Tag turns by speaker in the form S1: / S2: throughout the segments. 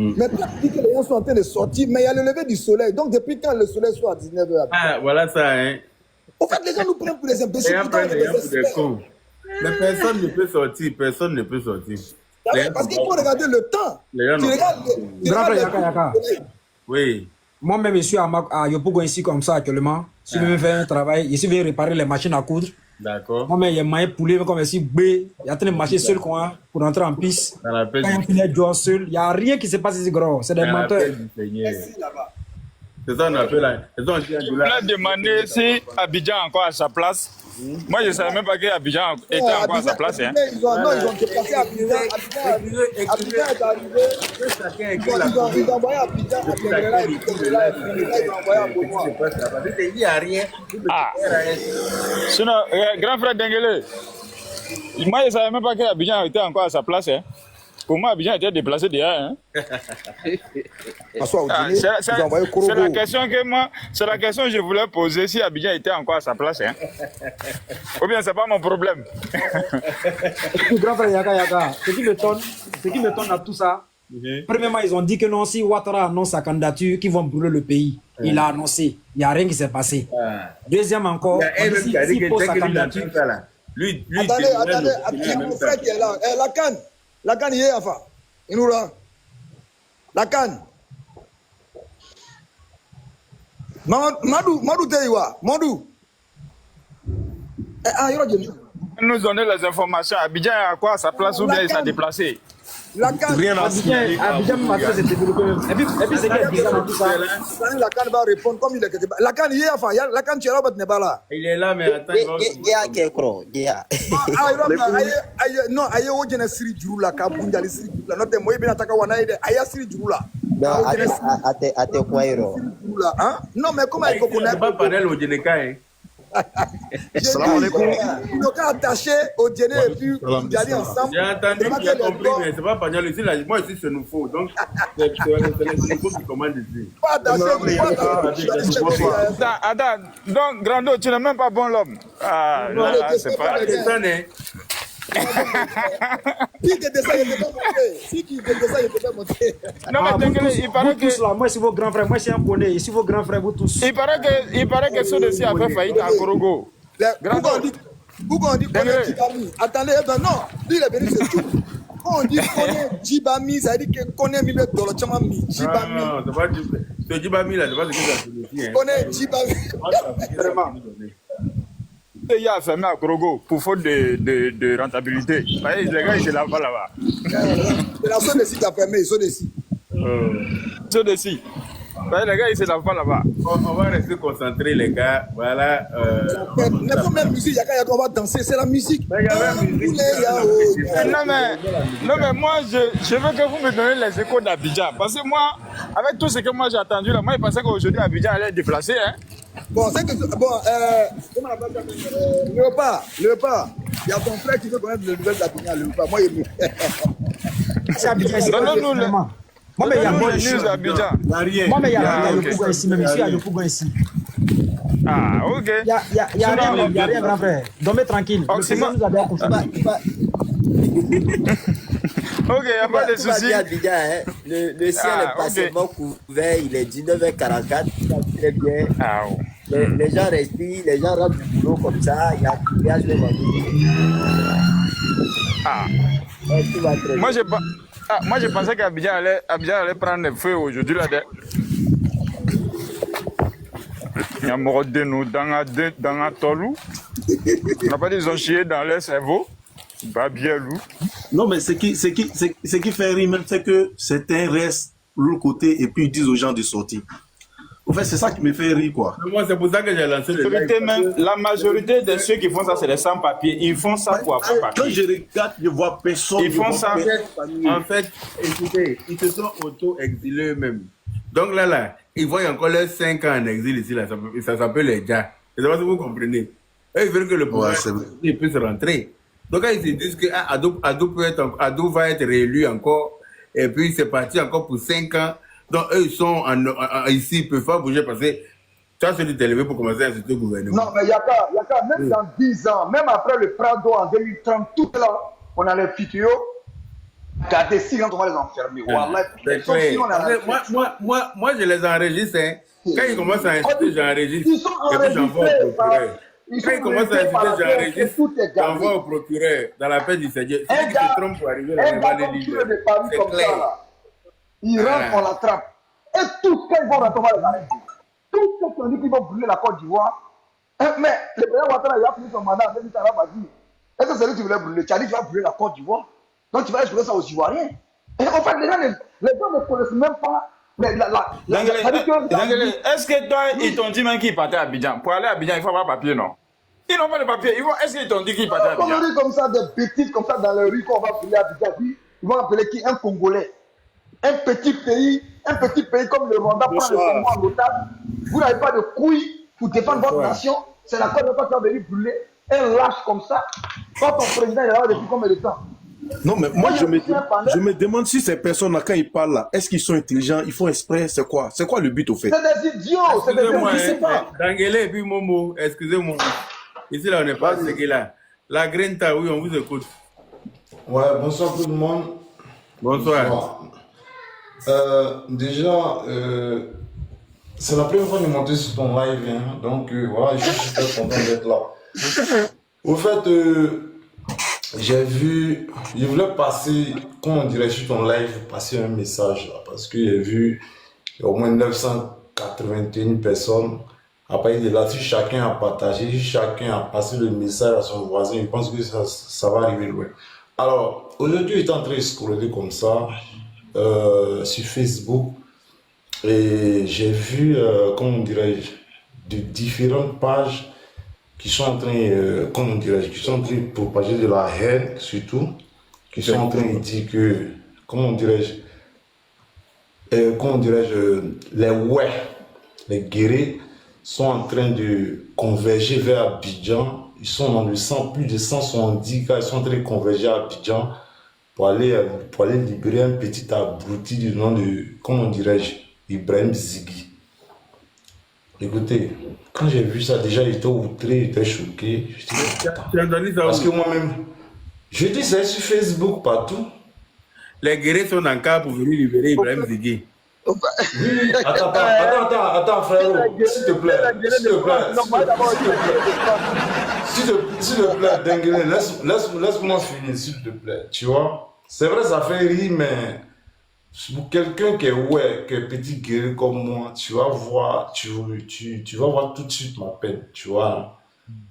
S1: Maintenant, tu dis que les gens sont en train de sortir, mais il y a le lever du soleil. Donc, depuis quand le soleil soit à 19h?
S2: Ah, voilà ça, hein.
S1: Au fait, les gens nous prennent pour les imbéciles.
S2: Les gens prennent les gens pour des cons. Mais personne ne peut sortir, personne ne peut sortir.
S1: Parce qu'il faut regarder le temps.
S2: Les gens
S1: Tu
S2: n'ont
S1: regardes
S3: Grand frère Yaka.
S2: Oui.
S3: Moi-même, je suis à Yopougon ici comme ça actuellement. Je suis venu faire un travail. Je suis venu réparer les machines à coudre.
S2: D'accord.
S3: Moi-même, il y a un poulet comme ici, B. Il y a train de marcher seul quoi, pour entrer en piste.
S2: Dans la paix
S3: Quand il y a un joueur seul, il n'y a rien qui se passe ici, gros. C'est des
S2: Dans la
S3: menteurs.
S2: paix du Seigneur. C'est ça qu'on appelle là. C'est ça qu'on dit
S4: On a demandé si Abidjan est encore à sa place. Moi, je ne savais même pas qu'Abidjan était encore à sa place. Hein.
S1: Ils ont déplacé Abidjan. Abidjan est arrivé. Ils ont envoyé Abidjan. Ils ont envoyé à Beaumont.
S2: Il n'y a rien.
S4: Ah. Sinon, grand frère Dengele, moi, je ne savais même pas qu'Abidjan était encore à sa place. Hein. Pour moi, Abidjan était déplacé déjà. Hein. C'est la question que moi, c'est la question que je voulais poser si Abidjan était encore à sa place. Hein. Ou bien c'est pas mon problème.
S3: Grand frère Yaka, ce qui m'étonne dans tout ça, premièrement, ils ont dit que non, si Ouattara annonce sa candidature, qu'ils vont brûler le pays. Il a annoncé. Il n'y a rien qui s'est passé. Deuxième encore, s'il pose sa candidature.
S1: Attendez, mon frère qui est là. La canne, il est enfin. Il nous l'a. La canne. Madou Teiwa. Madou.
S4: Nous donner les informations. Abidjan est à quoi à sa place ou bien il s'est déplacé?
S1: La canne.
S3: Abidjan Massé s'est développé. Et puis c'est qu'il y a bizarre dans tout ça.
S1: La canne va répondre comme il est quelque part. La canne, il est enfin. La canne, tu es là, mais tu n'es pas là.
S2: Il est là, mais attends.
S1: Non, aïe, on a Siri Djoula, Kabunda, Siri Djoula. Notre moyen bien attaqué, on a aidé. Aïe, Siri Djoula. Non, mais comment il faut qu'on ait.
S2: pas parler au Djeneka, hein.
S1: Salam alaikum. Ils ont attaché au dîner et puis ils allaient ensemble.
S2: J'ai entendu qu'il a compris, mais c'est pas Pagnol ici. Moi ici, c'est nous faux. Donc, c'est les nouveaux qui commandent ici.
S1: Pas attaché.
S4: Attends, donc, Grando, tu n'es même pas bon l'homme. Ah, là, c'est pas.
S1: Qui te descend, il ne peut pas monter. Si qui te descend, il ne peut pas monter.
S4: Non, mais il paraît que.
S3: Moi, c'est vos grands frères. Moi, c'est un bonnet. Ici, vos grands frères, vous tous.
S4: Il paraît que ceux de ci a fait faillite à Korogo.
S1: Pourquoi on dit qu'on est Djibami? Attendez, non, lui, il est venu, c'est tout. Quand on dit qu'on est Djibami, ça veut dire qu'on est mis dans le Tchamami. Djibami.
S2: Non, c'est pas Djibami. C'est Djibami là, c'est pas ce que ça fait.
S1: On est Djibami.
S4: Vraiment. Il y a fermé à Korogo pour faute de rentabilité. Les gars, ils se lavent pas là-bas.
S1: C'est la zone de ci qui a fermé, ils sont ici.
S4: Ceux de ci. Les gars, ils se lavent pas là-bas.
S2: On va rester concentrés, les gars. Voilà.
S1: Mais comme la musique, on va danser, c'est la musique.
S4: Non, mais moi, je veux que vous me donnez les échos d'Abidjan. Parce que moi, avec tout ce que moi j'ai entendu là, moi, je pensais qu'aujourd'hui, Abidjan allait être déplacé. Hein.
S1: Bon, c'est que. Bon, comment on appelle ça? Léopard. Il y a ton frère qui veut connaître les nouvelles d'Abidjan, Léopard. Moi, il
S3: C'est Abidjan.
S4: Donne-nous
S3: moi, mais il y a
S4: bonne news d'Abidjan.
S3: Moi, mais il y a Yopougon ici, même ici, il y a Yopougon ici.
S4: Ah, ok.
S3: Il y a rien, grand frère. Dormez tranquille.
S4: Ok, il n'y a pas de soucis.
S5: Le ciel est parfaitement couvert, il est 19h44, très bien.
S4: Ah,
S5: les gens respirent, les gens rentrent du boulot comme ça, il y a le
S4: ah.
S5: Tout va très bien.
S4: Moi, je pensais qu'Abidjan allait prendre le feu aujourd'hui. Il y a mort de nous dans la tolou. On n'a pas dit qu'ils ont chié dans leur cerveau. Pas bien loup.
S6: Non, mais ce qui fait rire même, c'est que certains restent de l'autre côté et puis ils disent aux gens de sortir. En fait, c'est ça qui me fait rire, quoi.
S2: Moi, c'est pour ça que j'ai lancé le live.
S4: La majorité de ceux qui font ça, c'est les sans-papiers. Ils font ça pour avoir papier.
S6: Quand je regarde, je vois personne.
S4: Ils font ça.
S2: En fait, écoutez, ils se sont auto-exilés eux-mêmes. Donc là, ils voient encore leurs 5 ans en exil ici, là, ça s'appelle les Dja. Je ne sais pas si vous comprenez. Eux, ils veulent que le pouvoir puisse rentrer. Donc, quand ils se disent que Adou va être réélu encore, et puis c'est parti encore pour 5 ans. Donc, eux, ils sont ici, ils ne peuvent pas bouger parce que ça, c'est du élevé pour commencer à insulter le gouvernement.
S1: Non, mais Yaka, même dans 10 ans, même après le Prado en 2030, tout là, on a les futurs. Regardez, si on va les enfermer. Wallah,
S2: C'est clair. Moi, je les enregistre. Hein. Quand ils commencent à insulter, j'enregistre.
S1: Ils sont
S2: Et puis j'envoie au procureur.
S1: Ils
S2: Quand ils
S1: sont
S2: commencent à insulter, j'enregistre.
S1: tout est gardé.
S2: J'envoie au procureur dans la paix du Seigneur.
S1: Un
S2: Celui qui se trompe pour arriver là, il va les livrer. C'est
S1: comme ça,
S2: clair.
S1: là. Il rentre, on l'attrape. Et tous, quand ils vont rentrer, on va les arrêter. Tous ceux qui ont dit qu'ils vont brûler la Côte d'Ivoire. Mais le président Ouattara, il a fini son mandat avec Sarah Badi. Est-ce que c'est lui qui voulait brûler? Tu as dit que tu vas brûler la Côte d'Ivoire. Donc tu vas expliquer ça aux Ivoiriens. Et en fait, les gens ne connaissent même pas.
S4: Dangele, est-ce que toi, ils t'ont dit même qu'ils partaient à Abidjan? Pour aller à Abidjan, il faut avoir papier, non? Ils n'ont pas de papier. Est-ce qu'ils t'ont dit qu'ils partaient à Abidjan?
S1: On dit comme ça, des bêtises comme ça dans les rues qu'on va brûler à Abidjan. Puis, ils vont appeler qui? Un Congolais. Un petit pays comme le Rwanda prend le Congo en otage. Vous n'avez pas de couilles pour défendre votre nation. C'est la Côte d'Ivoire qui va venir brûler. Un lâche comme ça. Quand ton président est là depuis combien de temps?
S6: Non, mais moi, je me demande si ces personnes-là, quand ils parlent là, est-ce qu'ils sont intelligents, ils font exprès, c'est quoi? C'est quoi le but au fait?
S1: C'est des idiots, c'est des idiots, je sais pas.
S2: Dangele et puis Momo, excusez-moi. Ici, là, on n'est pas ce qu'il a. La Grinta, oui, on vous écoute.
S7: Ouais, bonsoir tout le monde.
S2: Bonsoir.
S7: Déjà, c'est la première fois que je monte sur ton live, hein, donc voilà, je suis super content d'être là. Au fait, j'ai vu, je voulais passer, comment on dirait, sur ton live, passer un message là, parce que j'ai vu au moins 981 personnes. Après, là-dessus, chacun a partagé, chacun a passé le message à son voisin. Je pense que ça va arriver loin. Alors, aujourd'hui, j'étais en train de scroller comme ça sur Facebook et j'ai vu, comment dirais-je, de différentes pages qui sont en train, comment dirais-je, qui sont en train de propager de la haine, surtout, qui sont en train de dire que, comment dirais-je, les guerriers sont en train de converger vers Abidjan. Ils sont dans le plus de 170 cas, ils sont en train de converger à Abidjan pour aller libérer un petit abruti du nom de, comment dirais-je, Ibrahim Zighi. Écoutez, quand j'ai vu ça, déjà j'étais outré, j'étais choqué. Parce que moi-même, je dis ça sur Facebook partout.
S2: Les guerriers sont en cas pour venir libérer Ibrahim Zighi.
S7: Oui, attends, frérot, s'il te plaît, s'il te plaît, Dengele, laisse-moi finir, s'il te plaît, tu vois. C'est vrai, ça fait rire, mais pour quelqu'un qui est petit guerrier comme moi, tu vas voir, tu vas voir tout de suite ma peine, tu vois.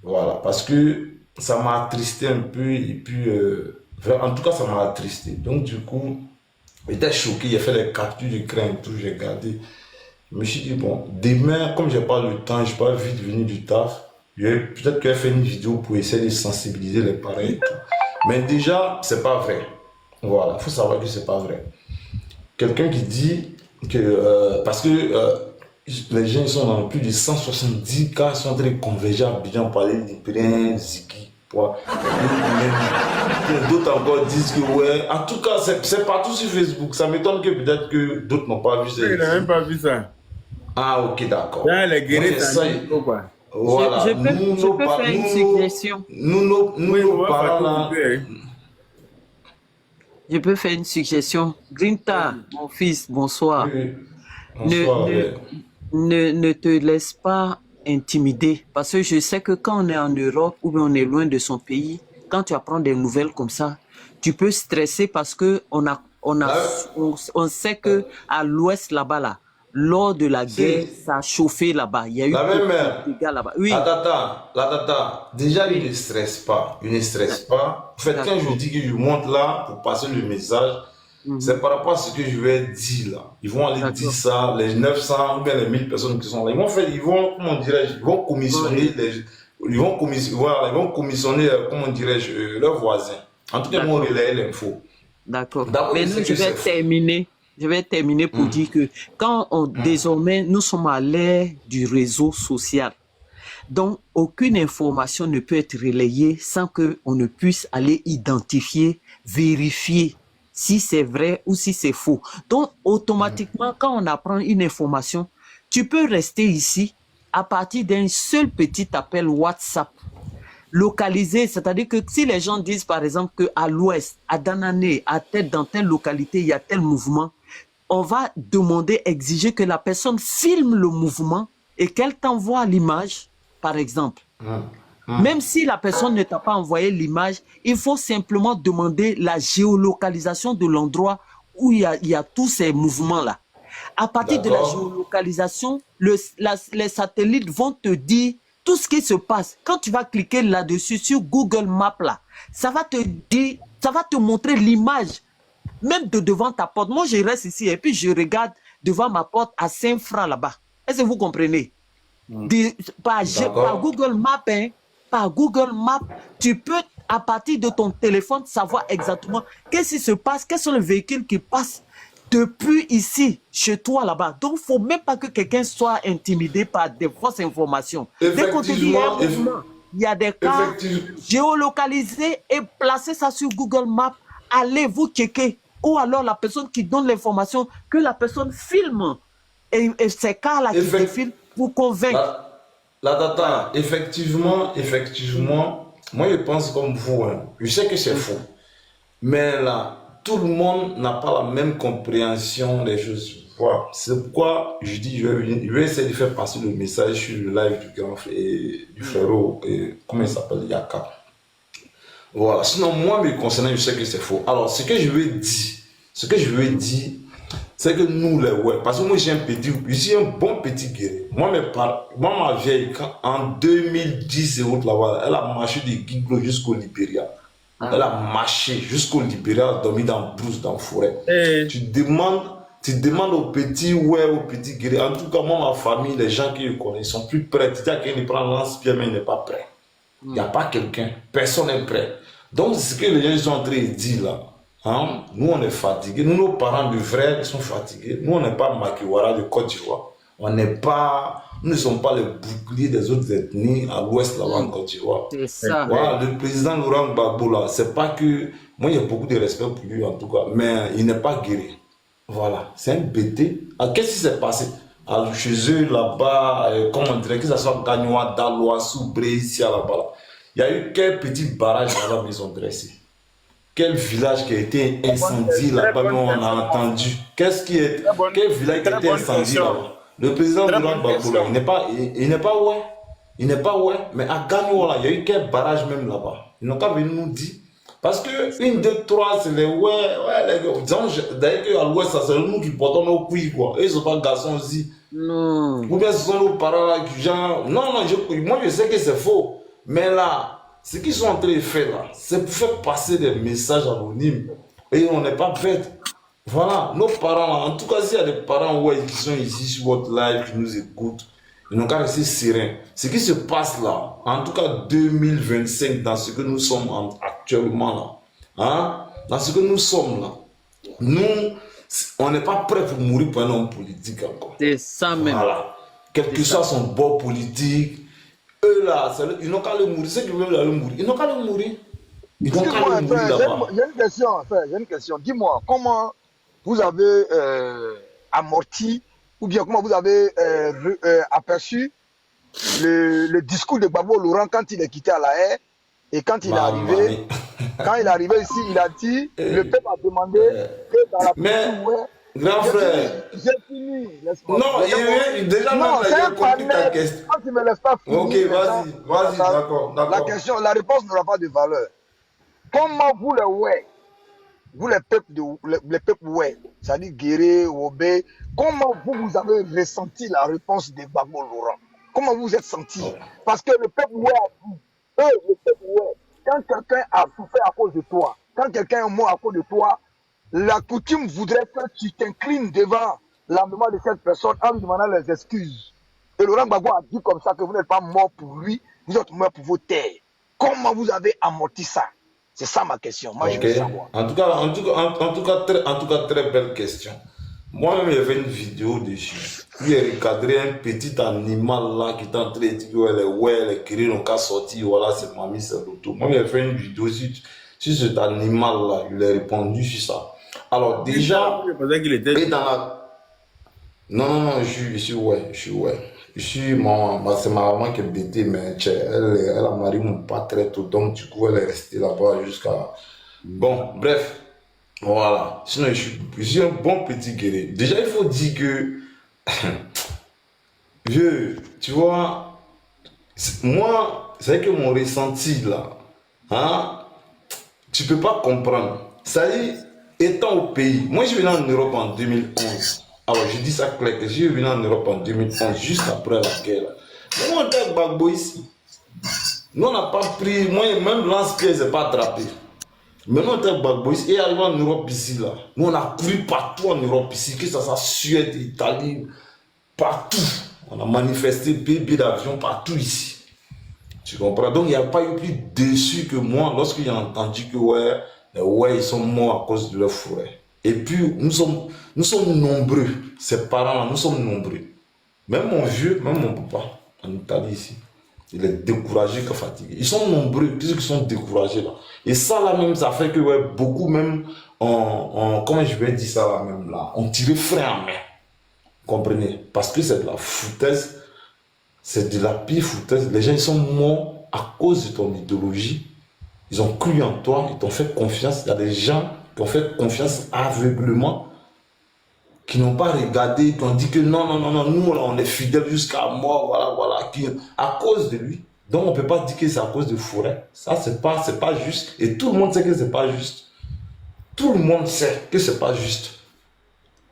S7: Voilà, parce que ça m'a attristé un peu, et puis, en tout cas, ça m'a attristé. Donc, du coup, j'étais choqué, j'ai fait les captures d'écran et tout, j'ai gardé. Je me suis dit, bon, demain, comme j'ai pas le temps, je peux pas vite venir du taf, peut-être que je vais faire une vidéo pour essayer de sensibiliser les parents et tout. Mais déjà, c'est pas vrai. Voilà, il faut savoir que c'est pas vrai. Quelqu'un qui dit que, parce que les gens ils sont dans plus de 170 cas, ils sont en train de converger à Abidjan pour aller libérer Zighi. D'autres encore disent que ouais, en tout cas c'est partout sur Facebook. Ça m'étonne que peut-être que d'autres n'ont pas vu ça.
S2: Il n'a même pas vu ça.
S7: Ah ok, d'accord.
S2: Les guerriers, ça quoi.
S7: Voilà.
S8: Je peux faire une suggestion.
S7: Nos parents là.
S8: Je peux faire une suggestion. Grinta, mon fils, bonsoir.
S7: Oui. Bonsoir.
S8: Ne te laisse pas intimider. Parce que je sais que quand on est en Europe ou bien on est loin de son pays, quand tu apprends des nouvelles comme ça, tu peux stresser parce que on sait que à l'ouest là-bas, là, lors de la guerre, ça a chauffé là-bas. Il y a eu des dégâts là-bas. Oui.
S7: Attends. Déjà, il ne stresse pas. En fait, quand je dis que je monte là pour passer le message, c'est par rapport à ce que je vais dire là. Ils vont aller dire ça, les 900 ou bien les 1000 personnes qui sont là. Ils vont commissionner comment dirais-je, leurs voisins. En tout cas, ils vont relayer l'info.
S8: D'accord. Maintenant, je vais terminer pour dire que désormais, nous sommes à l'ère du réseau social. Donc, aucune information ne peut être relayée sans qu'on ne puisse aller identifier, vérifier si c'est vrai ou si c'est faux. Donc, automatiquement, quand on apprend une information, tu peux rester ici à partir d'un seul petit appel WhatsApp. localiser, c'est-à-dire que si les gens disent par exemple qu'à l'ouest, à Danané, dans telle localité, il y a tel mouvement, on va demander, exiger que la personne filme le mouvement et qu'elle t'envoie l'image, par exemple. Même si la personne ne t'a pas envoyé l'image, il faut simplement demander la géolocalisation de l'endroit où il y a tous ces mouvements-là. À partir de la géolocalisation, les satellites vont te dire tout ce qui se passe. Quand tu vas cliquer là-dessus sur Google Maps, là, ça va te dire, ça va te montrer l'image, même de devant ta porte. Moi, je reste ici et puis je regarde devant ma porte à Saint-Franc là-bas. Est-ce que vous comprenez? Par Google Maps, hein, par Google Maps, tu peux, à partir de ton téléphone, savoir exactement qu'est-ce qui se passe, quels sont les véhicules qui passent depuis ici, chez toi, là-bas. Donc, il ne faut même pas que quelqu'un soit intimidé par des fausses informations. Dès qu'on te dit il y a des cas géolocalisés et placez ça sur Google Maps, allez vous checker. Ou alors la personne qui donne l'information, que la personne filme et ces cas-là qui défilent pour convaincre.
S7: La data, effectivement, moi je pense comme vous, hein. Je sais que c'est faux, mais là, tout le monde n'a pas la même compréhension des choses. Voilà. C'est pourquoi je dis, je vais essayer de faire passer le message sur le live du grand frère, du frérot, comment il s'appelle, Yaka. Voilà, sinon moi, me concernant, je sais que c'est faux. Alors, ce que je veux dire, c'est que nous, les ouais, parce que moi j'ai un bon petit guerrier. Moi, ma vieille, en 2010, là-bas, elle a marché de Guiglo jusqu'au Libéria. Elle a marché jusqu'au Libéria, dormi dans brousse, dans la forêt. Tu demandes au petit guerrier. En tout cas, moi, ma famille, les gens qui le connaissent, ils sont plus prêts. Tu dis à quelqu'un de prendre lance-pierre, mais il n'est pas prêt. Il n'y a pas quelqu'un. Personne n'est prêt. Donc, c'est ce que les gens sont en train de dire là. Hein? Nous, on est fatigués. Nous, nos parents de vrais, ils sont fatigués. Nous, on n'est pas Makiwara de Côte d'Ivoire. Nous ne sommes pas les boucliers des autres ethnies à l'ouest là-bas en Côte d'Ivoire.
S8: C'est ça.
S7: Voilà, le président Laurent Gbagbo là, c'est pas que. Moi, il y a beaucoup de respect pour lui en tout cas, mais il n'est pas guéri. Voilà, c'est un BT. Qu'est-ce qui s'est passé? Alors, chez eux là-bas, comment on dirait, que ce soit Gagnoa, Daloa, Soubré, ici là-bas. Là. Il y a eu quel petit barrage là-bas ils ont dressé? Quel village qui a été incendié là-bas, on a entendu. Quel village qui a été incendié là-bas? Le président de Gbagbo, il n'est pas ouais, mais à Gagnoa, il y a eu quel barrage même là-bas? Ils n'ont pas venu nous dire. Parce que 1, 2, 3, c'est les les gars. D'ailleurs, qu'à l'ouest, c'est nous qui portons nos couilles, quoi. Et ils ne sont pas garçons aussi.
S8: Non.
S7: Ou bien ce sont nos parents là qui, genre. Non, moi je sais que c'est faux. Mais là, ce qu'ils sont en train de faire là, c'est pour faire passer des messages anonymes. Et on n'est pas bêtes. Voilà, nos parents là, en tout cas, s'il y a des parents qui sont ici sur votre live, qui nous écoutent, ils n'ont qu'à rester sereins. Ce qui se passe là, en tout cas 2025, dans ce que nous sommes actuellement là, hein, dans ce que nous sommes là, nous, on n'est pas prêt pour mourir pour un homme politique encore.
S8: C'est ça même.
S7: Voilà. Quel que soit son bord politique, eux là, ils n'ont qu'à le mourir. Ceux qui veulent le mourir, ils n'ont qu'à le mourir. Ils n'ont qu'à le mourir là-bas.
S1: J'ai une question. Dis-moi, comment vous avez amorti ou bien comment vous avez aperçu le discours de Gbagbo Laurent quand il est quitté à la haie et quand il est arrivé, ici, il a dit, le peuple a demandé que dans la
S7: grand frère,
S1: j'ai fini.
S7: Non, déjà
S1: non, c'est un panel. Quand tu ne me laisses pas finir.
S7: Ok, vas-y, d'accord.
S1: La réponse n'aura pas de valeur. Comment vous les peuples, c'est-à-dire Guéré, Obé, comment vous avez ressenti la réponse de Gbagbo Laurent? Comment vous êtes senti? Parce que le peuple a dit, quand quelqu'un a souffert à cause de toi, quand quelqu'un est mort à cause de toi, la coutume voudrait que tu t'inclines devant la mémoire de cette personne en lui demandant les excuses. Et Laurent Gbagbo a dit comme ça que vous n'êtes pas mort pour lui, vous êtes mort pour vos terres. Comment vous avez amorti ça? C'est ça ma question. Moi, je veux savoir.
S7: En tout cas, très belle question. Moi-même, il y avait une vidéo dessus. Puis, il recadrait un petit animal là qui est en train de dire les cris n'ont qu'à sortir. Voilà, c'est mamie, c'est l'auto. Moi, il y avait une vidéo sur cet animal là. Il a répondu sur ça. Alors, déjà.
S2: Je pensais qu'il était.
S7: Non, je suis ouais. c'est ma maman qui est bêtée, mais elle a marié mon père très tôt, donc du coup, elle est restée là-bas jusqu'à. Bon, bref, voilà. Sinon, je suis un bon petit guerrier. Déjà, il faut dire que, tu vois, moi, c'est que mon ressenti là, hein, tu peux pas comprendre. Ça y est, étant au pays, moi je suis venu en Europe en 2011. Alors je dis ça clair, que je suis venu en Europe en 2011, juste après la guerre. Nous on était Gbagbo ici. Nous on n'a pas pris, moi même lance-pierre, je n'ai pas attrapé. Mais nous on était Gbagbo ici, et arrivé en Europe ici là. Nous on a couru partout en Europe ici, que ça soit Suède, Italie, partout. On a manifesté bébé d'avion partout ici. Tu comprends? Donc il n'y a pas eu plus déçu que moi lorsque j'ai entendu que ouais, ils sont morts à cause de leur forêt. Et puis nous sommes nombreux, ces parents-là, nous sommes nombreux. Même mon vieux, même mon papa, en Italie ici, il est découragé que fatigué. Ils sont nombreux, puisqu'ils sont découragés là. Et ça là même, ça fait que beaucoup même, comment je vais dire ça là même là, on tirait frein en main. Comprenez? Parce que c'est de la foutaise. C'est de la pire foutaise. Les gens ils sont morts à cause de ton idéologie. Ils ont cru en toi, ils t'ont fait confiance. Il y a des gens qui ont fait confiance aveuglement, qui n'ont pas regardé, qui ont dit que non, nous on est fidèles jusqu'à mort, voilà, à cause de lui. Donc on ne peut pas dire que c'est à cause de forêt. Ça, c'est pas juste. Et tout le monde sait que c'est pas juste. Tout le monde sait que c'est pas juste.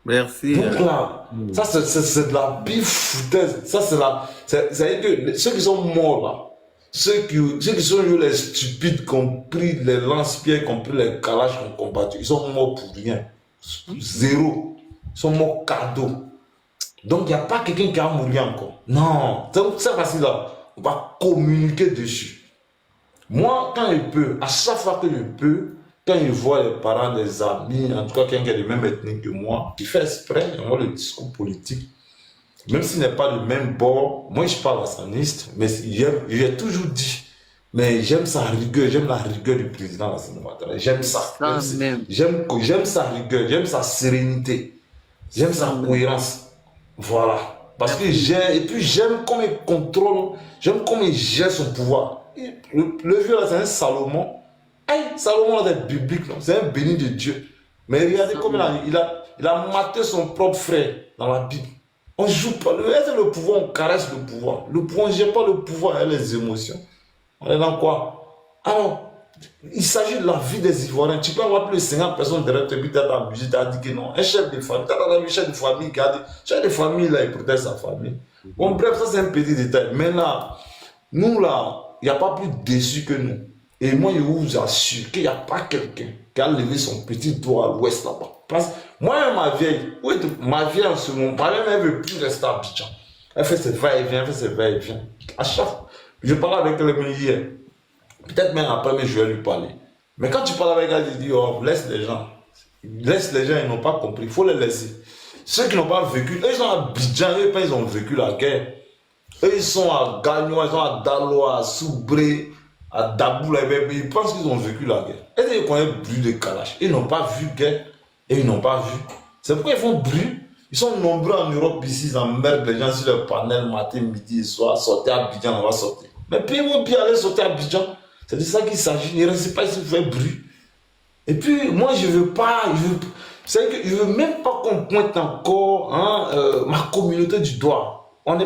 S2: Merci.
S7: Donc là, ça c'est de la pire foutaise. Ça c'est-à-dire que ceux qui sont morts là, ceux qui sont les stupides, qui ont pris les lance-pierres, qui ont pris les calages, qui ont combattu, ils sont morts pour rien. Zéro. Ils sont morts cadeau. Donc il n'y a pas quelqu'un qui a mouru encore. Non, c'est facile là. On va communiquer dessus. Moi, quand je peux, à chaque fois que je peux, quand je vois les parents, les amis, en tout cas quelqu'un qui est de même ethnie que moi, qui fait exprès, moi le discours politique, même s'il n'est pas du même bord, moi je parle à saniste, mais j'ai toujours dit, mais j'aime sa rigueur, j'aime la rigueur du président Alassane Ouattara, j'aime ça. J'aime sa rigueur, j'aime sa sérénité, j'aime sa cohérence. Voilà. Parce que j'aime comment il contrôle, j'aime comment il gère son pouvoir. Le vieux là, c'est un Salomon. Hey, Salomon est biblique, c'est un béni de Dieu. Mais regardez comment il a maté son propre frère dans la Bible. On ne joue pas. Le pouvoir, on caresse le pouvoir. Le pouvoir, on ne gère pas le pouvoir et les émotions. On est dans quoi? Alors, il s'agit de la vie des Ivoiriens. Tu peux avoir plus de 50 personnes derrière toi, puis tu as abusé, tu as dit que non. Un chef de famille, tu as un chef de famille qui a dit, chef de famille, là, il protège sa famille. Bon, bref, ça c'est un petit détail. Mais là, nous là, il n'y a pas plus déçu que nous. Et moi, je vous assure qu'il n'y a pas quelqu'un qui a levé son petit doigt à l'ouest là-bas. Parce que moi, ma vieille en ce moment, ma vieille, elle ne veut plus rester à Abidjan. Elle fait ses va-et-vient, À chaque fois, je parlais avec elle hier. Peut-être même après, mais je vais lui parler. Mais quand tu parles avec elle, tu dis, oh, laisse les gens. Laisse les gens, ils n'ont pas compris. Il faut les laisser. Ceux qui n'ont pas vécu, eux, ils sont à Abidjan, eux, ils ont vécu la guerre. Eux, ils sont à Gagnon, ils sont à Daloa, à Soubré, à Dabou, ils pensent qu'ils ont vécu la guerre. Et ils connaissent bruit de Kalash. Ils n'ont pas vu guerre et ils n'ont pas vu. C'est pourquoi ils font bruit. Ils sont nombreux en Europe ici, ils emmerdent les gens sur le panel matin, midi et soir. Sortez à Abidjan, on va sortir. Mais puis ils vont bien aller sortir à Abidjan. C'est de ça qu'il s'agit. Ne restez pas ici pour faire bruit. Et puis moi je veux pas. Je veux même pas qu'on pointe encore ma communauté du doigt.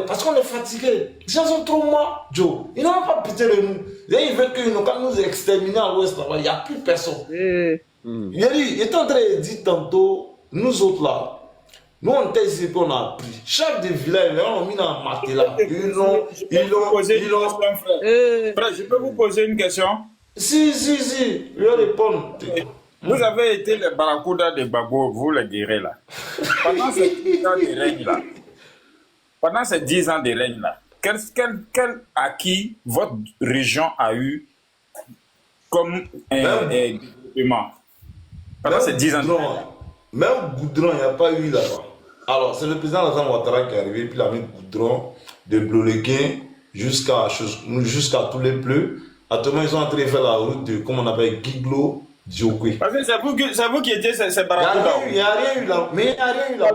S7: Parce qu'on est fatigué. Les gens sont trop morts, Joe. Ils n'ont pas pitié de nous. Ils veulent que nous, quand nous exterminer à l'ouest, il n'y a plus personne. Il est en train de dire tantôt, nous autres là, nous on était ici qu'on a appris. Chaque des villages, on a mis dans un matelas.
S4: Frère, je peux vous poser une question?
S7: Si, je vais répondre.
S4: Vous avez été les barracudas de Gbagbo, vous les guerriers là. Pendant ces 10 ans de règne là, pendant ces 10 ans de règne là, quel acquis votre région a eu comme développement pendant ces 10 ans de règne?
S7: Même goudron, il n'y a pas eu là-bas. Alors, c'est le président Alassane Ouattara qui est arrivé, puis il a mis goudron de Blolequin jusqu'à tous les bleus. Actuellement, ils sont en train de faire la route de, comme on appelle, Guiglo, Djokwe.
S4: Parce que c'est vous qui étiez ces
S7: Il
S4: Barracuda.
S7: n'y a rien eu là. Mais il n'y a rien eu là.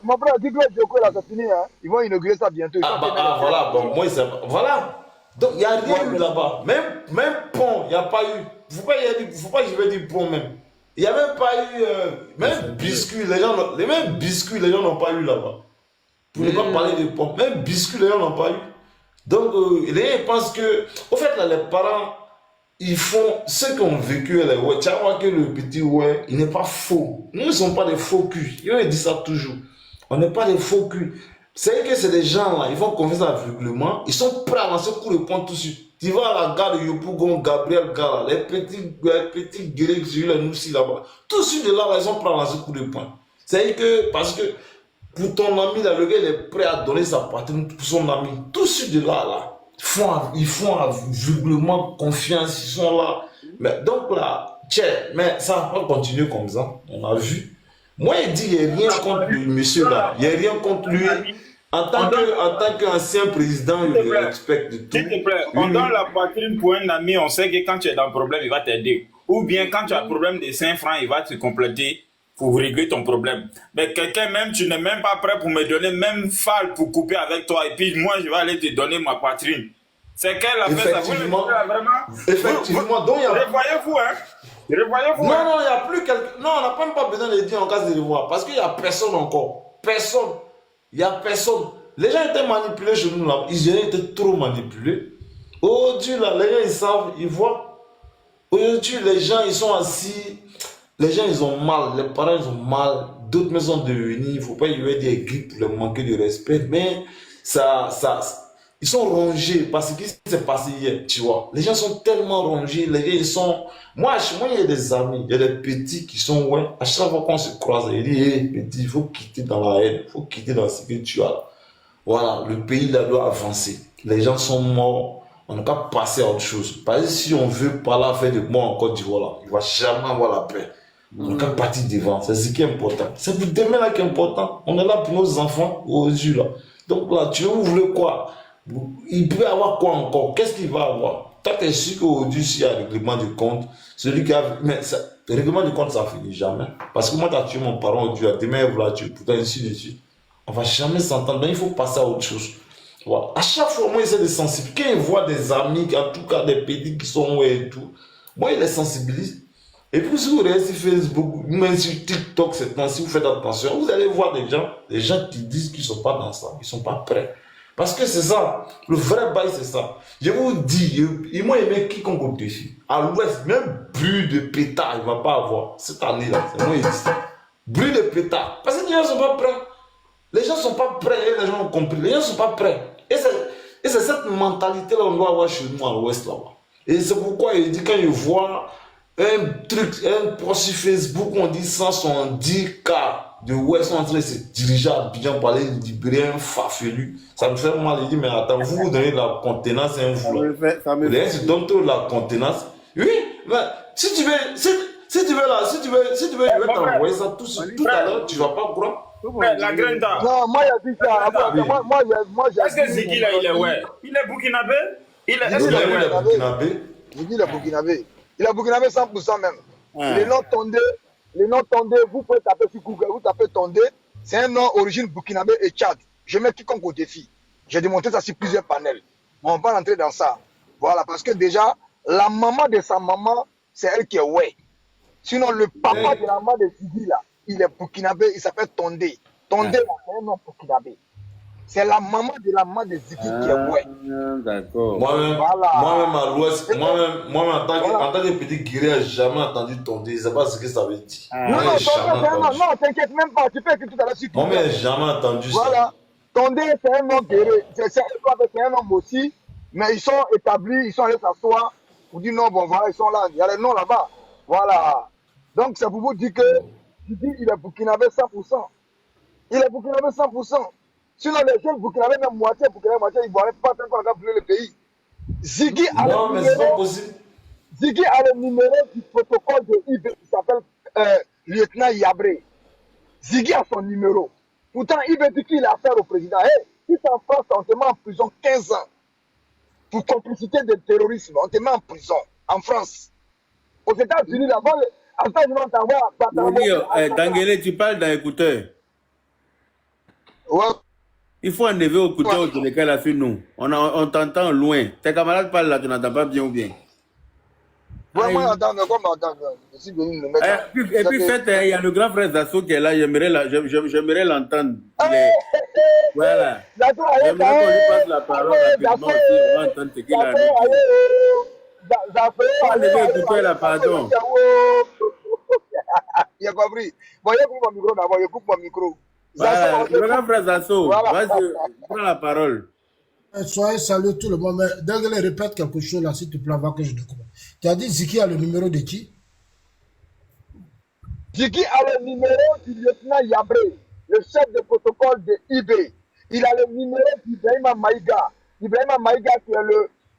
S1: Mon frère, dis-toi, Djoko, là, c'est fini. Hein. Ils vont inaugurer ça bientôt.
S7: Voilà, bon, moi, voilà. Donc, il n'y a rien eu là-bas. Même pont, il n'y a pas eu. Il ne faut pas que je vais dire pont même. Il n'y a même pas eu. Même biscuits, les gens n'ont pas eu là-bas. Pour ne pas parler de pont. Même biscuits, les gens n'ont pas eu. Donc, les gens pensent que. Au fait, là, les parents, ils font ce qu'on vécu. Tu vois que le petit ouais, il n'est pas faux. Nous ne sommes pas des faux culs. Ils disent ça toujours. On n'est pas des faux culs. C'est que c'est des gens là, ils font confiance à l'aveuglement, ils sont prêts à lancer coup de poing tout de suite. Tu vas à la gare de Yopougon, Gabriel Gala, les petits guerriers sur les Noussi là-bas. Tout de suite de là, ils sont prêts à lancer coup de poing. C'est que, parce que pour ton ami, là, le gars il est prêt à donner sa patrie pour son ami. Tout de suite de là, ils font aveuglement confiance, ils sont là. Mais donc là, mais ça va pas continuer comme ça, on a vu. Moi, il dit qu'il n'y a rien contre lui, monsieur là. Il n'y a rien contre lui. En tant qu'ancien président, il le respecte de tout.
S4: S'il te plaît, on donne la poitrine pour un ami, on sait que quand tu es dans le problème, il va t'aider. Ou bien quand tu as un problème de 5 francs, il va te compléter pour régler ton problème. Mais quelqu'un même, tu n'es même pas prêt pour me donner même falle pour couper avec toi. Et puis moi, je vais aller te donner ma poitrine. C'est qu'elle a fait ça.
S7: Effectivement. Donc, il y a...
S4: Revoyez-vous, hein. Revoyez-vous.
S7: Non, il n'y a plus quelqu'un. Non, on n'a même pas besoin de dire en cas de revoir. Parce qu'il n'y a personne encore. Personne. Il n'y a personne. Les gens étaient manipulés chez nous là. Ils étaient trop manipulés. Aujourd'hui, là, les gens, ils savent, ils voient. Aujourd'hui, les gens, ils sont assis. Les gens, ils ont mal. Les parents, ils ont mal. D'autres maisons de venir. Il ne faut pas y avoir des grippes pour leur manquer de respect. Mais ils sont rongés parce que ce qui s'est passé hier, tu vois. Les gens sont tellement rongés, les gens ils sont... Moi, il y a des amis, il y a des petits qui sont, ouais, à chaque fois qu'on se croise, ils disent, hé, petit, il faut quitter dans la haine, il faut quitter dans ce que tu as. Voilà, le pays là doit avancer. Les gens sont morts, on n'a pas passé à autre chose. Parce que si on veut pas là faire de moi en Côte d'Ivoire, là, il ne va jamais avoir la paix. On n'a qu'à partir devant, c'est ce qui est important. C'est pour demain là qui est important. On est là pour nos enfants aujourd'hui là. Donc là, tu voulez quoi? Il peut avoir quoi encore? Qu'est-ce qu'il va avoir? Toi, tu es sûr qu'aujourd'hui, s'il y a un règlement de compte, celui qui a. Mais le règlement de compte, ça finit jamais. Parce que moi, tu as tué mon parent aujourd'hui, demain, il va tuer, pourtant, ainsi de suite. On ne va jamais s'entendre. Donc, il faut passer à autre chose. Voilà. À chaque fois, moi, j'essaie de sensibiliser. Quand il voit des amis, en tout cas des petits qui sont ouais et tout, moi, il les sensibilise. Et puis, si vous regardez sur Facebook, même sur TikTok, si vous faites attention, vous allez voir des gens qui disent qu'ils ne sont pas dans ça, ils ne sont pas prêts. Parce que c'est ça, le vrai bail c'est ça. Je vous dis, ils m'ont aimé quiconque au défi. À l'ouest, même bruit de pétard, il ne va pas avoir. Cette année-là, c'est moi qui dis ça. Bruit de pétard. Parce que les gens ne sont pas prêts. Les gens ne sont pas prêts, et les gens ont compris. Les gens ne sont pas prêts. Et c'est cette mentalité-là qu'on doit avoir chez nous à l'ouest là-bas. Et c'est pourquoi il dit quand il voit un post sur Facebook, on dit 170 cas de Ouest sont en train de se diriger à Abidjan pour aller libérer un farfelu. Ça me fait mal. Il dit, mais attends, vous donnez la contenance à un fou. Les gens se donnent la contenance. Oui, mais si tu veux, je vais t'envoyer ça tout à l'heure, tu ne vas pas croire.
S4: La Grenda.
S1: Non, moi, il a dit ça. Moi, j'ai
S4: est-ce que Ziggy là, il est ouais? Il est burkinabé? Est-ce qu'il est
S1: burkinabé? Ziggy, il est burkinabé. Il est burkinabé 100% même. Les noms Tondé, vous pouvez taper sur Google, vous tapez Tondé, c'est un nom origine burkinabé et Tchad. Je mets quiconque au défi. J'ai démontré ça sur plusieurs panels. On va rentrer dans ça. Voilà, parce que déjà, la maman de sa maman, c'est elle qui est ouais. Sinon, le papa de la maman de Ziggy, là, il est burkinabé, il s'appelle Tondé. Tondé, c'est un nom burkinabé. C'est la maman de Ziggy qui est ouais.
S7: D'accord. Moi-même à l'ouest, moi-même en tant que petit guerrier, j'ai jamais entendu Tondé. Je ne sais pas ce que ça veut dire.
S1: Non, t'inquiète même pas. Tu peux écrire tout à l'heure sur
S7: Twitter. Moi, j'ai jamais entendu ça.
S1: Voilà. Tondé, c'est un nom guerrier. C'est un nom aussi. Mais ils sont établis, ils sont allés s'asseoir. Vous dites non, bon voilà, ils sont là. Il y a les noms là-bas. Voilà. Donc, c'est pour vous dire que Ziggy, il est burkinabé 100%. Il est burkinabé 100%. Sinon, les jeunes burkinabés, même moitié, ils ne vont pas encore brûler le pays. Ziggy a le numéro du protocole de IB qui s'appelle lieutenant Yabré. Ziggy a son numéro. Pourtant, IB dit qu'il a affaire au président. Si c'est en France, on te met en prison 15 ans pour complicité de terrorisme. On te met en prison, en France. Aux États-Unis, là-bas, aux États-Unis, on t'envoie.
S2: Dangele, tu parles d'un écouteur.
S1: Ouais.
S2: Il faut enlever au écouteur sur lequel a fait nous. On t'entend loin. Tes camarades parlent là, tu n'entends pas bien ou bien.
S1: Ouais, moi, attends, comme attends. Je suis venu le mettre.
S2: Et puis, faites, il y a le grand frère Zasso qui est là, j'aimerais l'entendre. Voilà. J'aimerais qu'on lui passe la parole rapidement aussi, on va entendre ce qu'il a dit. On devait écouter la pardon.
S1: Il a compris. Bon, il coupe mon micro d'abord, il coupe mon micro.
S2: Voilà, le grand frère Zasso, vas-y, prends la parole.
S9: Soyez salués tout le monde. Mais Dengele, répète quelque chose là, s'il te plaît, avant que je découvre. Tu as dit Ziki a le numéro de qui?
S1: Ziki a le numéro du lieutenant Yabré, le chef de protocole de IB. Il a le numéro d'Ibrahima Maïga. Ibrahima Maïga qui est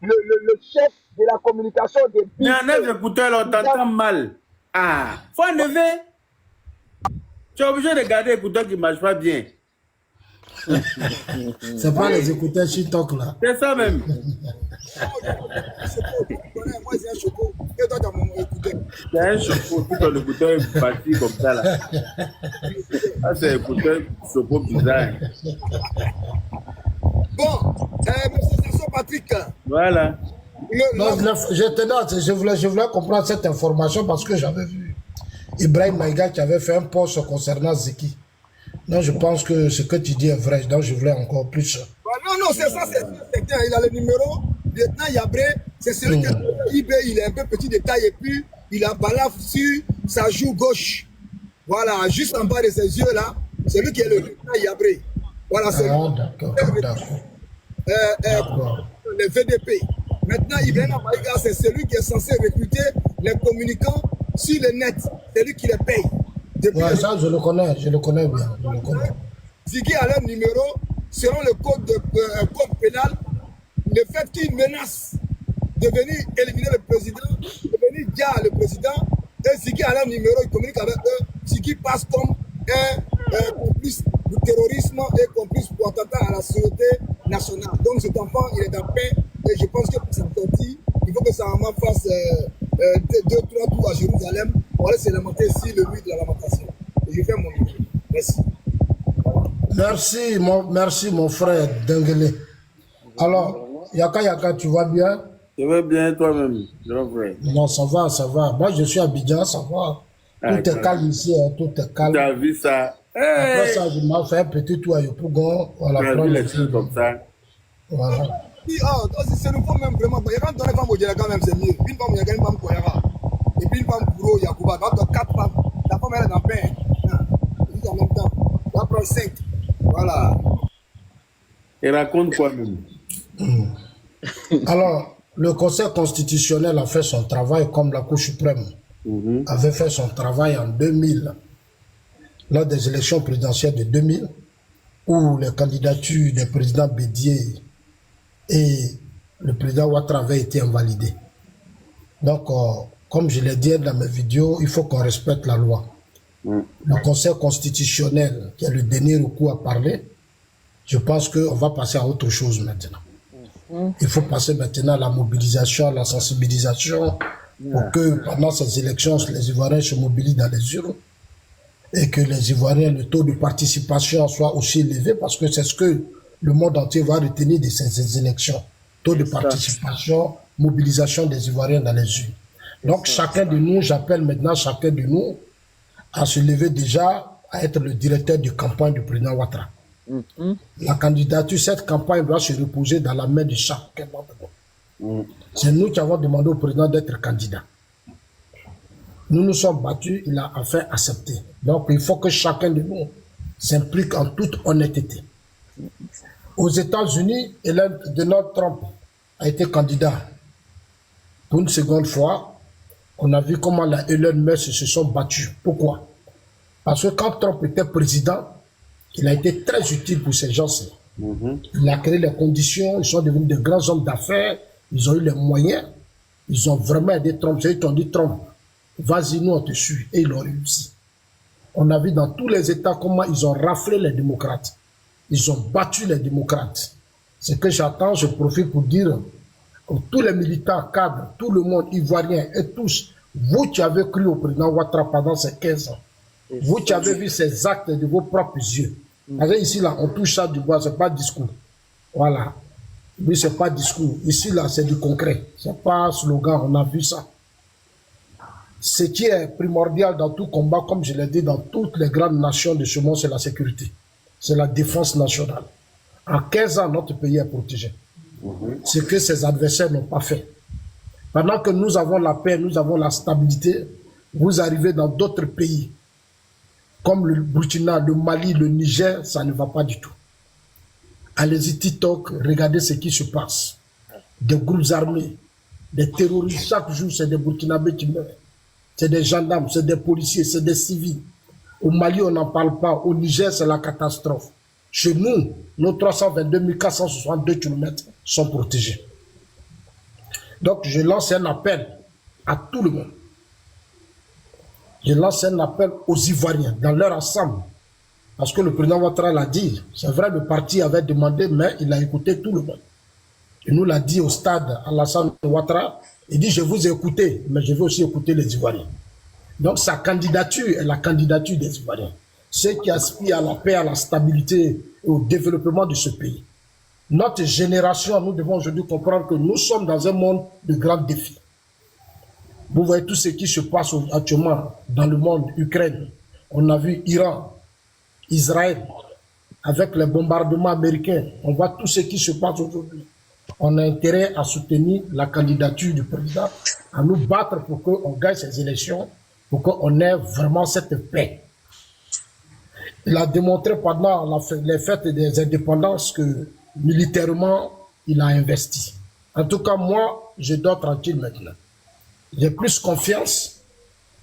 S1: le chef de la communication de IB.
S2: Mais en neuf écouteurs, on t'entend mal. Ah, faut enlever. Tu es obligé de garder l'écouteur qui ne marche pas bien.
S9: C'est pas les écouteurs Chitok là.
S2: C'est ça même.
S1: Moi, c'est un choco. Et toi, tu as mon écouteur.
S2: C'est un choco, tout ton écouteur est parti comme ça là. Ah, c'est un écouteur choco bizarre.
S1: Bon, monsieur Sasson Patrick.
S2: Voilà.
S9: Non, je voulais comprendre cette information parce que j'avais vu Ibrahim Maïga qui avait fait un post concernant Ziki. Non, je pense que ce que tu dis est vrai, donc je voulais encore plus.
S1: Non, c'est ça, c'est certain. Il a le numéro, lieutenant Yabré, c'est celui qui est IB, il est un peu petit de taille et puis il a balafre sur sa joue gauche. Voilà, juste en bas de ses yeux là, c'est lui qui est le lieutenant Yabré. Voilà, c'est
S9: d'accord.
S1: Le VDP. Maintenant, Ibrahima Maïga, c'est celui qui est censé recruter les communicants sur le net. C'est lui qui les paye.
S9: Ouais, ça, je le connais bien.
S1: Ziki a leur numéro, selon le code pénal, le fait qu'il menace de venir éliminer le président, de venir dire le président, et Ziki a leur numéro, il communique avec eux, Ziki passe comme un complice du terrorisme et complice pour attentat à la sécurité nationale. Donc cet enfant, il est en paix, et je pense que pour sa sortie, il faut que sa maman fasse 2-3 tours à Jérusalem pour aller se lamenter ici le nuit de la lamentation. Et je fais mon numéro. Merci.
S9: Merci mon frère Dengele. Alors, Yaka, tu vas bien?
S2: Je vais bien toi-même, grand frère.
S9: Non, ça va. Moi, je suis à Abidjan, ça va. Tout est calme ici, tout est calme.
S2: Tu as vu ça?
S9: Après ça, je m'en fais un petit tour à Yopougon. Voilà,
S2: prendre les choses comme ça.
S9: Voilà.
S1: C'est le fond même vraiment. Il y a quand on est femme au Djelaga même, c'est mieux. Une femme, il y a une femme Koyara. Et puis une femme Kouro, Yakouba. Donc 4 femmes. La femme, elle est en paix. En même temps. On va prendre 5. Voilà.
S2: Et raconte quoi même?
S9: Alors, le Conseil constitutionnel a fait son travail comme la Cour suprême avait fait son travail en 2000, lors des élections présidentielles de 2000, où les candidatures des présidents Bédier et le président Ouattara avaient été invalidées. Donc, comme je l'ai dit dans mes vidéos, il faut qu'on respecte la loi. Le Conseil constitutionnel, qui est le dernier recours à parler, je pense qu'on va passer à autre chose maintenant. Il faut passer maintenant à la mobilisation, à la sensibilisation, pour que pendant ces élections, les Ivoiriens se mobilisent dans les urnes et que les Ivoiriens, le taux de participation soit aussi élevé, parce que c'est ce que le monde entier va retenir de ces élections. Taux de participation, mobilisation des Ivoiriens dans les urnes. Donc chacun de nous, j'appelle maintenant chacun de nous à se lever déjà à être le directeur de campagne du président Ouattara. La candidature, cette campagne doit se reposer dans la main de chacun d'entre nous. C'est nous qui avons demandé au président d'être candidat. Nous nous sommes battus, il a enfin accepté. Donc il faut que chacun de nous s'implique en toute honnêteté. Aux États-Unis, Donald Trump a été candidat. Pour une seconde fois, on a vu comment la Elon Musk se sont battus. Pourquoi? Parce que quand Trump était président, il a été très utile pour ces gens-ci. Il a créé les conditions, ils sont devenus de grands hommes d'affaires, ils ont eu les moyens, ils ont vraiment aidé Trump. Ils ont dit Trump, vas-y, nous on te suit. Et ils ont réussi. On a vu dans tous les États comment ils ont raflé les démocrates. Ils ont battu les démocrates. Ce que j'attends, je profite pour dire à tous les militants, cadres, tout le monde ivoirien et tous, Vous qui avez cru au président Ouattara pendant ces 15 ans, vous qui avez vu ces actes de vos propres yeux. Ici, là, on touche ça du bois, ce n'est pas discours. Voilà. Oui, ce n'est pas discours. Ici, là, c'est du concret. Ce n'est pas un slogan, on a vu ça. Ce qui est primordial dans tout combat, comme je l'ai dit, dans toutes les grandes nations de ce monde, c'est la sécurité. C'est la défense nationale. En 15 ans, notre pays est protégé. Ce que ses adversaires n'ont pas fait. Pendant que nous avons la paix, nous avons la stabilité, vous arrivez dans d'autres pays, comme le Burkina, le Mali, le Niger, ça ne va pas du tout. Allez-y TikTok, regardez ce qui se passe. Des groupes armés, des terroristes, chaque jour c'est des Burkinabés qui meurent. C'est des gendarmes, c'est des policiers, c'est des civils. Au Mali, on n'en parle pas. Au Niger, c'est la catastrophe. Chez nous, nos 322 462 km sont protégés. Donc, je lance un appel à tout le monde. Je lance un appel aux Ivoiriens, dans leur ensemble. Parce que le président Ouattara l'a dit. C'est vrai, le parti avait demandé, mais il a écouté tout le monde. Il nous l'a dit au stade Alassane Ouattara. Il dit, je vous ai écouté, mais je veux aussi écouter les Ivoiriens. Donc, sa candidature est la candidature des Ivoiriens. Ceux qui aspirent à la paix, à la stabilité et au développement de ce pays. Notre génération, nous devons aujourd'hui comprendre que nous sommes dans un monde de grands défis. Vous voyez tout ce qui se passe actuellement dans le monde, Ukraine. On a vu Iran, Israël, avec les bombardements américains. On voit tout ce qui se passe aujourd'hui. On a intérêt à soutenir la candidature du président, à nous battre pour qu'on gagne ces élections, pour qu'on ait vraiment cette paix. Il a démontré pendant les fêtes des indépendances que militairement, il a investi. En tout cas, moi, je dors tranquille maintenant. J'ai plus confiance.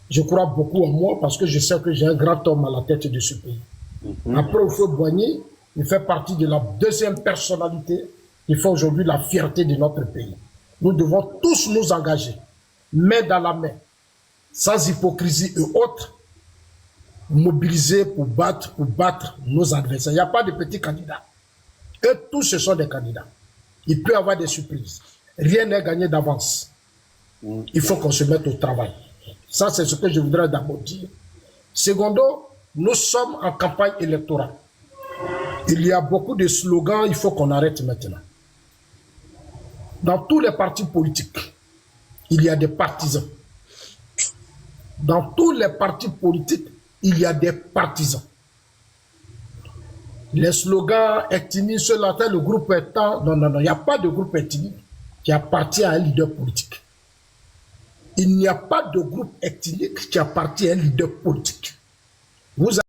S9: Je crois beaucoup en moi parce que je sais que j'ai un grand homme à la tête de ce pays. Après, Houphouët-Boigny, il fait partie de la deuxième personnalité qui fait aujourd'hui la fierté de notre pays. Nous devons tous nous engager, main dans la main, sans hypocrisie et autres, mobiliser pour battre nos adversaires. Il n'y a pas de petits candidats. Eux tous, ce sont des candidats. Il peut y avoir des surprises. Rien n'est gagné d'avance. Il faut qu'on se mette au travail. Ça, c'est ce que je voudrais d'abord dire. Secondo, nous sommes en campagne électorale. Il y a beaucoup de slogans, il faut qu'on arrête maintenant. Dans tous les partis politiques, il y a des partisans. Dans tous les partis politiques, il y a des partisans. Les slogans ethniques, cela, le groupe étant, non, il n'y a pas de groupe ethnique qui appartient à un leader politique. Il n'y a pas de groupe ethnique qui appartient à un leader politique. Vous